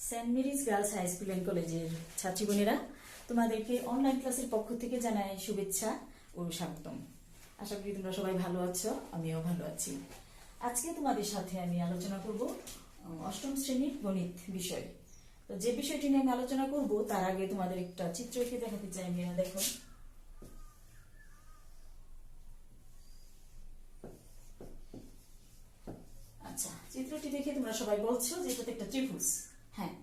Saint Mary's girls high school and কলেজের ছাত্রী বোনেরা, তোমাদেরকে অনলাইন ক্লাসের পক্ষ থেকে জানাই শুভেচ্ছা ও স্বাগতম। আশা করি তোমরা সবাই ভালো আছো, আমিও ভালো আছি। আজকে তোমাদের সাথে আমি আলোচনা করব অষ্টম শ্রেণীর গণিত বিষয়। তো যে বিষয়টি নিয়ে আমি আলোচনা করব তার আগে তোমাদের একটা চিত্র এঁকে দেখাতে চাই। মেয়েরা দেখো, আচ্ছা, চিত্রটি দেখে তোমরা সবাই বলছো যে এটা একটা ত্রিভুজ। হ্যাঁ,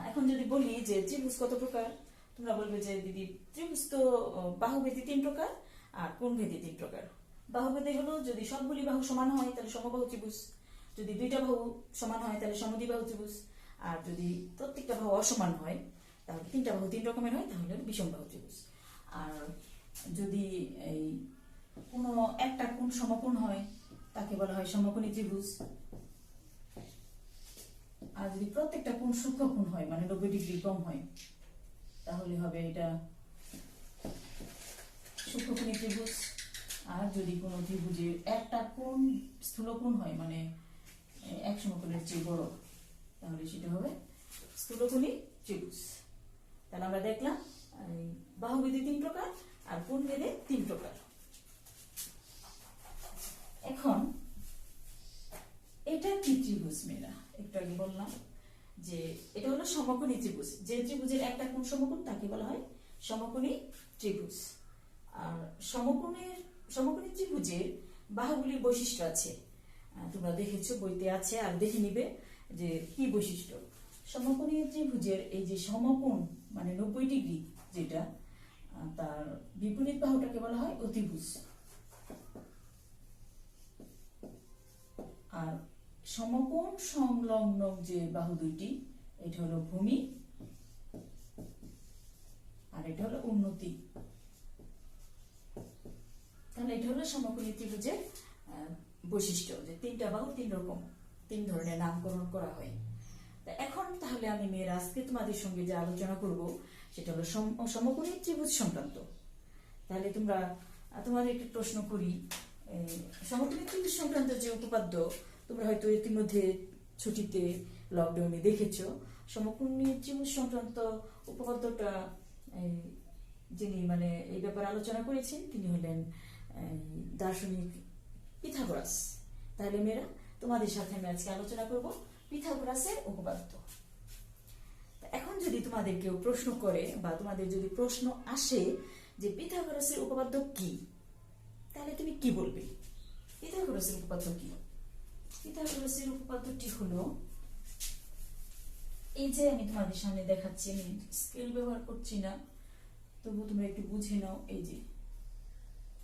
এখন যদি বলি যে ত্রিভুজ কত প্রকার, তোমরা বলবে যে দিদি ত্রিভুজ তো বাহুভেদী 3 প্রকার আর কোণভেদী 3 প্রকার। বাহুভেদী হলো যদি সবগুলি বাহু সমান হয় তাহলে সমবাহু ত্রিভুজ, যদি দুইটা বাহু সমান হয় তাহলে সমদ্বিবাহু ত্রিভুজ, আর যদি প্রত্যেকটা বাহু অসমান হয় তাহলে 3টা বাহু 3 রকমের হয় তাহলে বিষমবাহু ত্রিভুজ। আর যদি এই কোনো একটা কোণ সমকোণ হয় তাকে বলা হয় সমকোণী ত্রিভুজ। আর যদি প্রত্যেকটা কোণ সূক্ষ্মকোণ হয় মানে 90 ডিগ্রি কম হয় তাহলে হবে এটা সূক্ষ্মকোণী ত্রিভুজ। আর যদি কোনো ত্রিভুজের একটা কোণ স্থূলকোণ হয় মানে এক সমকোণের চেয়ে বড় তাহলে সেটা হবে স্থূলকোণী ত্রিভুজ। তাহলে আমরা দেখলাম বাহুভেদী 3 প্রকার আর কোণভেদে 3 প্রকার। এখন এটা কি ত্রিভুজ মেয়েরা? একটু আগে বললাম যে এটা হলো সমকোণী ত্রিভুজ। যে ত্রিভুজের একটা কোণ সমকোণ তাকে বলা হয় সমকোণী ত্রিভুজ। আর সমকোণী ত্রিভুজের বাহুগুলির বৈশিষ্ট্য আছে, তোমরা দেখেছো বইতে আছে, আর দেখে নিবে যে কি বৈশিষ্ট্য। সমকোণী ত্রিভুজের এই যে সমকোণ মানে 90 ডিগ্রি যেটা, তার বিপরীত বাহুটাকে বলা হয় অতিভুজ। আর সমকোণ সংলগ্ন যে বাহু দুইটি, এটা হলো ভূমি আর এটা হলো উন্নতি। তাহলে এটা হলো সমকোণী ত্রিভুজের বৈশিষ্ট্য, যে 3টা বাহু 3 রকম 3 ধরনের নামকরণ করা হয়। এখন তাহলে আমি মেয়েরা আজকে তোমাদের সঙ্গে যে আলোচনা করব সেটা হলো সমকোণী ত্রিভুজ সংক্রান্ত। তাহলে তোমাদের একটি প্রশ্ন করি, সমকোণী ত্রিভুজ সংক্রান্ত যে উপপাদ্য তোমরা হয়তো ইতিমধ্যে ছুটিতে লকডাউনে দেখেছো। সমকোণী ত্রিভুজ সংক্রান্ত উপপাদ্যটা যিনি মানে এই ব্যাপারে আলোচনা করেছেন তিনি হলেন দার্শনিক পিথাগোরাস। তাহলে মেয়েরা তোমাদের সাথে আমি আজকে আলোচনা করব পিথাগোরাসের উপপাদ্য। এখন যদি তোমাদের কেউ প্রশ্ন করে বা তোমাদের যদি প্রশ্ন আসে যে পিথাগোরাসের উপপাদ্য কি, তাহলে তুমি কি বলবে? পিথাগোরাসের উপপাদ্য কি? পিথাগোরাসের উপপাদ্যটি হলো এই যে আমি তোমাদের সামনে দেখাচ্ছি, আমি স্কেল ব্যবহার করছি না, তবু তোমরা একটু বুঝে নাও। এই যে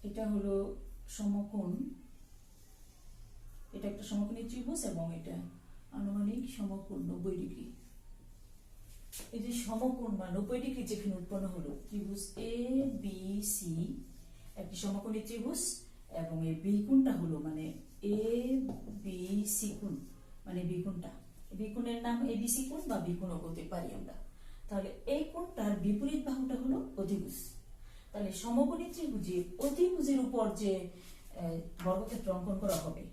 এটা হলো সমকোণ, এটা একটা সমকোণী ত্রিভুজ এবং এটা আনুমানিক সমকোণ 90 ডিগ্রি। এই যে সমকোণ বা 90 ডিগ্রি যেখানে উৎপন্ন হলো, ত্রিভুজ এ বি সি একটি সমকোণী ত্রিভুজ এবং এই বি কোণটা হলো মানে এ বি সি কোণ, মানে বি কোণটা, বি কোণের নাম এবিসি কোণ বা বি কোণও বলতে পারি আমরা। তাহলে এই কোণটার বিপরীত বাহুটা হলো অতিভুজ। তাহলে সমকোণী ত্রিভুজে অতিভুজের উপর যে বর্গক্ষেত্র অঙ্কন করা হবে,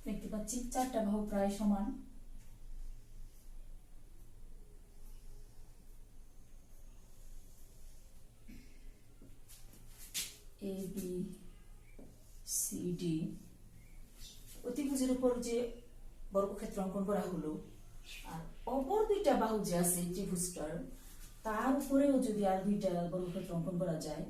দেখতে পাচ্ছি 4টা বাহু প্রায় সমান। এ বি সি ডি অতিভুজের উপর যে বর্গক্ষেত্র অঙ্কন করা হলো, আর অপর 2টা বাহু যে আছে ত্রিভুজটার তার উপরেও যদি আর 2টা বর্গক্ষেত্র অঙ্কন করা যায়,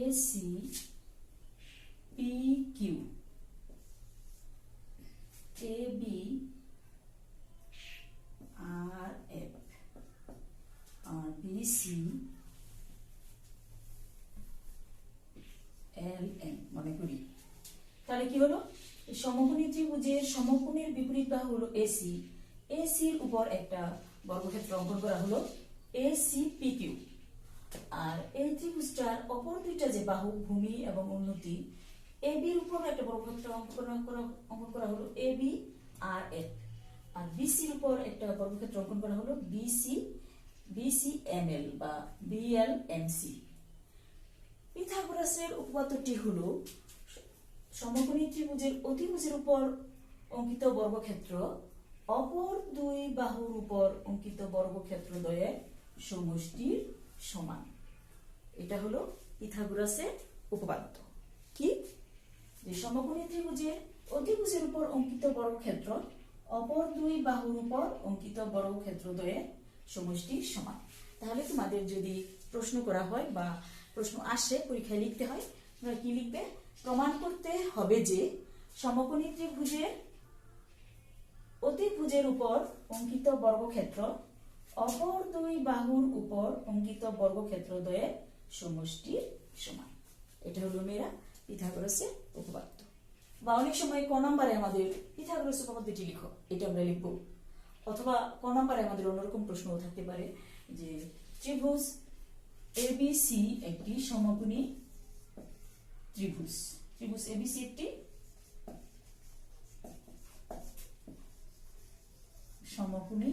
AC P Q, A B R BC L M মনে করি। তাহলে কি হলো, সমকোণী ত্রিভুজের সমকোণের বিপরীত বাহু হলো এসি, এসির উপর একটা বর্গক্ষেত্র অঙ্কন করা হলো এসি পি কিউ। আর এই ত্রিভুজটার অপর দুইটা যে বাহু ভূমি এবং উন্নতি, এবির উপর একটা বর্গক্ষেত্র অঙ্কন করা হলো এবি আর এফ, আর বিসির উপর একটা বর্গক্ষেত্র অঙ্কন করা হলো বিসি এমএল বা বিএল এমসি। পিথাগোরাসের উপপাদ্যটি হলো সমকোণী ত্রিভুজের অতিভুজের উপর অঙ্কিত বর্গক্ষেত্র অপর দুই বাহুর উপর অঙ্কিত বর্গক্ষেত্র দ্বয়ের সমষ্টির সমান। এটা হলো পিথাগোরাসের উপপাদ্য। কি, যে সমকোণী ত্রিভুজের অতিভুজের উপর অঙ্কিত বর্গক্ষেত্র অপর দুই বাহুর উপর অঙ্কিত বর্গক্ষেত্র দ্বয়ের সমষ্টির সমান। তাহলে তোমাদের যদি প্রশ্ন করা হয় বা প্রশ্ন আসে, পরীক্ষায় লিখতে হয়, তোমরা কি লিখবে? প্রমাণ করতে হবে যে সমকোণী ত্রিভুজের অতিভুজের উপর অঙ্কিত বর্গক্ষেত্র অপর দুই বাহুর উপর অঙ্কিত বর্গক্ষেত্র দ্বয়ের সমষ্টির সমান। এটা হলো মেয়েরা পিথাগোরাসের উপপাদ্য। বা অনেক সময় ক নম্বরে আমাদের পিথাগোরাস উপপাদ্যটি লিখো, এটা আমরা লিখবো। অথবা ক নম্বরে আমাদের অন্যরকম প্রশ্নও থাকতে পারে যে ত্রিভুজ এবিসি একটি সমকোণী ত্রিভুজ, ত্রিভুজ এবিসি একটি সমকোণী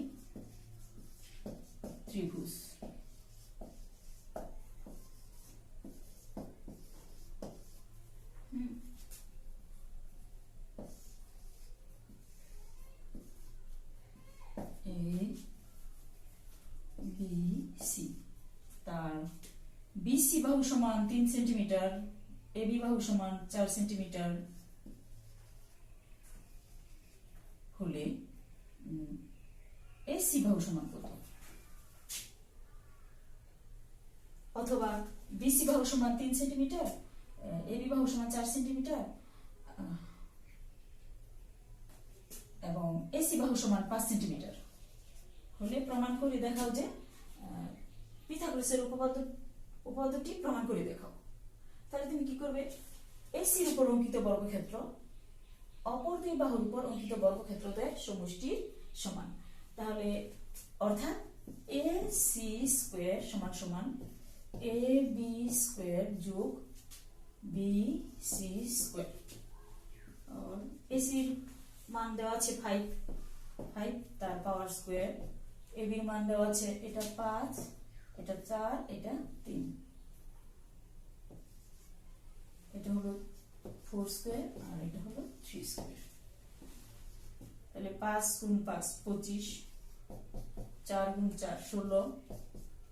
ত্রিভুজ। ABC, তার বিসি বাহু সমান 3 সেন্টিমিটার, এবি বাহু সমান 4 সেন্টিমিটার হলে এসি বাহু সমান কত? অথবা বিসি বাহু সমান 3 সেন্টিমিটার, এবি বাহু সমান 4 সেন্টিমিটার এবং এসি বাহু সমান 5 সেন্টিমিটার হলে প্রমাণ করে দেখাও যে পিথাগোরাসের উপপাদ্যটি প্রমাণ করে দেখাও। তাহলে তুমি কি করবে? এসির উপর অঙ্কিত বর্গক্ষেত্র অপর দুই বাহুর উপর অঙ্কিত বর্গক্ষেত্র দ্বয়ের সমষ্টির সমান। তাহলে অর্থাৎ এ সি স্কোয়ার সমান সমান এ বি স্কোয়ার যোগ বি সি স্কোয়ার। এসির মান দেওয়া আছে 5, তার পাওয়ার স্কোয়ার। এবির মান দেওয়া আছে এটা 5, এটা 4, এটা 3, এটা হলো 4 স্কোয়ার আর এটা হলো 3 স্কোয়ার। তাহলে 5 গুণ 5 25, 4 গুণ 4 16,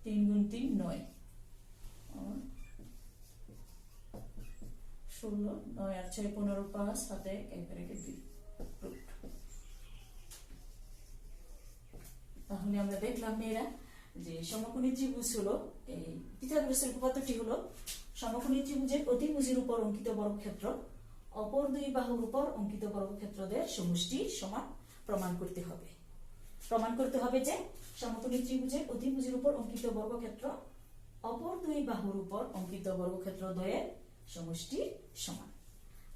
3 গুণ 3 9, 16 9 আর 6 15 5 হাতে 1 রেখে 2। তাহলে আমরা দেখলাম মেয়েরা যে সমকোণী ত্রিভুজ হলো, এই পিথাগোরাসের উপপাদ্যটি হলো সমকোণী ত্রিভুজের অতিভুজের উপর অঙ্কিত বর্গক্ষেত্র অপর দুই বাহুর উপর অঙ্কিত বর্গক্ষেত্রদের সমষ্টির সমান প্রমাণ করতে হবে। প্রমাণ করতে হবে যে সমকোণী ত্রিভুজের অতিভুজের উপর অঙ্কিত বর্গক্ষেত্র অপর দুই বাহুর উপর অঙ্কিত বর্গক্ষেত্র দ্বয়ের সমষ্টির সমান।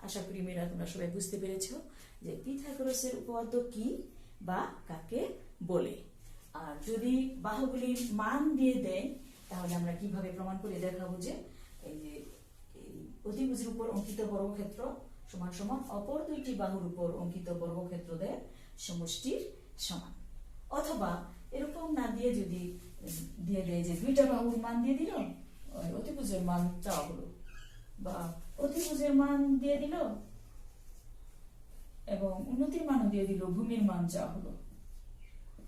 আশা করি মেয়েরা তোমরা সবাই বুঝতে পেরেছো যে পিথাগোরাসের উপপাদ্য কি বা কাকে বলে। আর যদি বাহুগুলির মান দিয়ে দেয় তাহলে আমরা কিভাবে প্রমাণ করে দেখাবো যে এই যে অতিভুজের উপর অঙ্কিত বর্গক্ষেত্র সমান সমান অপর দুইটি বাহুর উপর অঙ্কিত বর্গক্ষেত্রদের সমষ্টির সমান। অথবা এরকম না দিয়ে যদি দিয়ে দেয় যে দুইটা বাহুর মান দিয়ে দিল, অতিভুজের মান চাওয়া হলো, বা অতিভুজের মান দিয়ে দিল এবং উন্নতির মানও দিয়ে দিল, ভূমির মান চাওয়া হলো,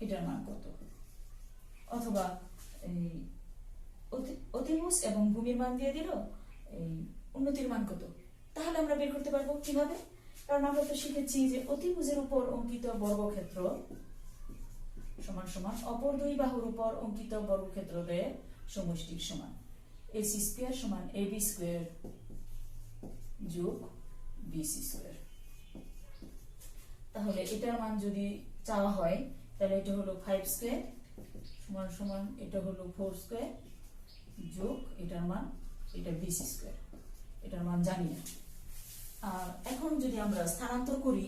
এটার মান কত? অথবা এই অতিভুজ এবং ভূমির মান দিয়ে দিল, এই উন্নতির মান কত? তাহলে আমরা বের করতে পারবো কিভাবে? কারণ আমরা তো শিখেছি যে অতিভুজের উপর অঙ্কিত বর্গক্ষেত্র সমান সমান অপর দুই বাহুর উপর অঙ্কিত বর্গক্ষেত্রের সমষ্টির সমান। এসি স্কয়ার সমান এবি স্কয়ার যোগ বিসি স্কয়ার। তাহলে এটার মান যদি চাওয়া হয় তাহলে এটা হলো 5 স্কয়ার সমান সমান এটা হলো 4 স্কয়ার যোগ এটার মান এটা বিসি স্কয়ার, এটার মান জানি না। আর এখন যদি আমরা স্থানান্তর করি,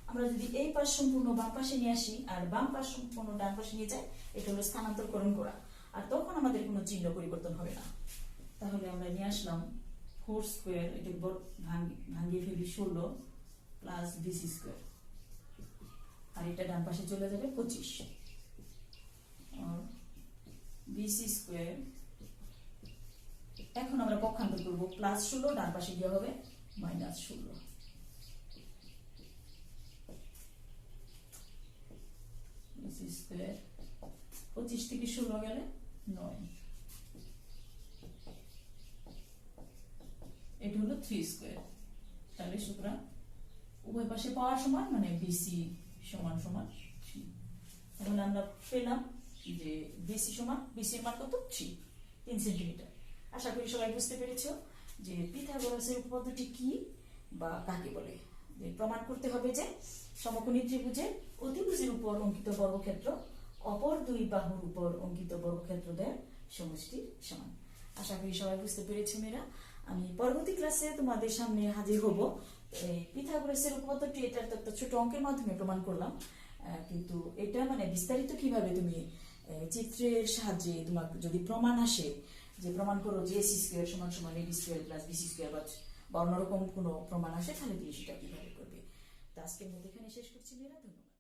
আমরা যদি এই পাশ সম্পূর্ণ বাম পাশে নিয়ে আসি আর বাম পাশ সম্পূর্ণ ডান পাশে নিয়ে যাই, এটা হলো স্থানান্তরকরণ করা, আর তখন আমাদের কোনো চিহ্ন পরিবর্তন হবে না। তাহলে আমরা নিয়ে আসলাম 4 স্কয়ার, এটা ভাঙিয়ে ফেলি 16 প্লাস বিসি স্কয়ার, আর এটা ডান পাশে চলে যাবে 25 আর বিসি স্কয়ার। এখন আমরা পক্ষান্তর করব, প্লাস 16 ডান পাশে গিয়ে হবে মাইনাস 16, বিসি স্কয়ার 25 থেকে 16 গেলে 9, এটা হলো 3 স্কয়ার। তাহলে সুতরাং উভয় পাশে পাওয়ার সমান, মানে বিসি সমান সমান 3। তাহলে আমরা পেলাম যে বিসি সমান, বিসির মান কত 3 সেন্টিমিটার। আশা করি সবাই বুঝতে পেরেছ যে পিথাগোরাসের উপপাদ্যটি কি বা কাকে বলে। যে প্রমাণ করতে হবে যে সমকোণী ত্রিভুজের অতিভুজের উপর অঙ্কিত বর্গক্ষেত্র অপর দুই বাহুর উপর অঙ্কিত বর্গক্ষেত্রদের সমষ্টির সমান। আশা করি সবাই বুঝতে পেরেছো মেয়েরা। আমি পরবর্তী ক্লাসে তোমাদের সামনে হাজির হব। পিথাগোরাসের উপপাদ্যটি এটা একটা ছোট অঙ্কের মাধ্যমে প্রমাণ করলাম, কিন্তু এটা মানে বিস্তারিত কিভাবে তুমি চিত্রের সাহায্যে তোমার যদি প্রমাণ আসে যে প্রমাণ করো যে এসি স্কয়ার সমান সমান AB square plus BC square বা অন্যরকম কোনো প্রমাণ আসে, তাহলে তুমি সেটা কিভাবে করবে। তো আজকের মধ্যে এখানে শেষ করছি মেয়েরা, ধন্যবাদ।